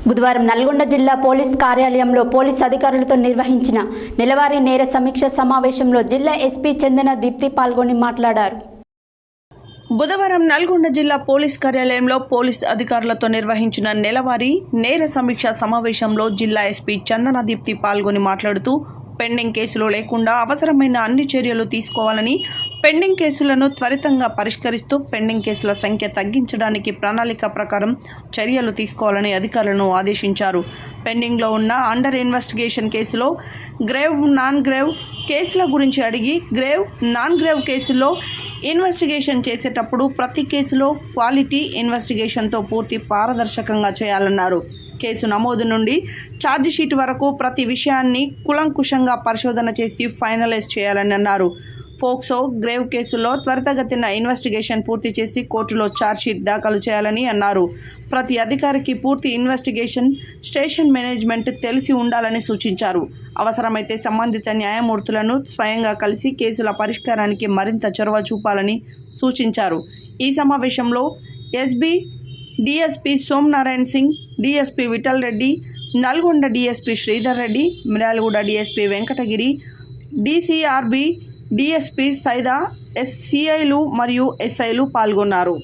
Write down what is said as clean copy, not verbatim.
బుధవారం నల్గొండ జిల్లా పోలీస్ కార్యాలయంలో పోలీస్ అధికారులతో నిర్వహించిన నెలవారీ నేర సమీక్ష సమావేశంలో జిల్లా ఎస్పీ చందన దీప్తి పాల్గొని మాట్లాడారు. బుధవారం నల్గొండ జిల్లా పోలీస్ కార్యాలయంలో పోలీస్ అధికారులతో నిర్వహించిన నెలవారీ నేర సమీక్ష సమావేశంలో జిల్లా ఎస్పీ చందన దీప్తి పాల్గొని మాట్లాడుతూ పెండింగ్ కేసులు లేకుండా అవసరమైన అన్ని చర్యలు తీసుకోవాలని, పెండింగ్ కేసులను త్వరితంగా పరిష్కరిస్తూ పెండింగ్ కేసుల సంఖ్య తగ్గించడానికి ప్రణాళిక ప్రకారం చర్యలు తీసుకోవాలని అధికారులను ఆదేశించారు. పెండింగ్లో ఉన్న అండర్ ఇన్వెస్టిగేషన్ కేసులో గ్రేవ్, నాన్ గ్రేవ్ కేసుల గురించి అడిగి, గ్రేవ్, నాన్ గ్రేవ్ కేసుల్లో ఇన్వెస్టిగేషన్ చేసేటప్పుడు ప్రతి కేసులో క్వాలిటీ ఇన్వెస్టిగేషన్తో పూర్తి పారదర్శకంగా చేయాలన్నారు. కేసు నమోదు నుండి ఛార్జిషీట్ వరకు ప్రతి విషయాన్ని కూలంకుషంగా పరిశోధన చేసి ఫైనలైజ్ చేయాలని అన్నారు. పోక్సో, గ్రేవ్ కేసుల్లో త్వరితగతిన ఇన్వెస్టిగేషన్ పూర్తి చేసి కోర్టులో ఛార్జ్షీట్ దాఖలు చేయాలని అన్నారు. ప్రతి అధికారికి పూర్తి ఇన్వెస్టిగేషన్ స్టేషన్ మేనేజ్మెంట్ తెలిసి ఉండాలని సూచించారు. అవసరమైతే సంబంధిత న్యాయమూర్తులను స్వయంగా కలిసి కేసుల పరిష్కారానికి మరింత చొరవ చూపాలని సూచించారు. ఈ సమావేశంలో SB DSP Somanarayana Singh, DSP Vithal Reddy, Nalgonda DSP Sridhar Reddy, Miryalaguda DSP Venkatagiri, DCRB DSP Saida, ఎస్సీఐలు మరియు ఎస్ఐలు పాల్గొన్నారు.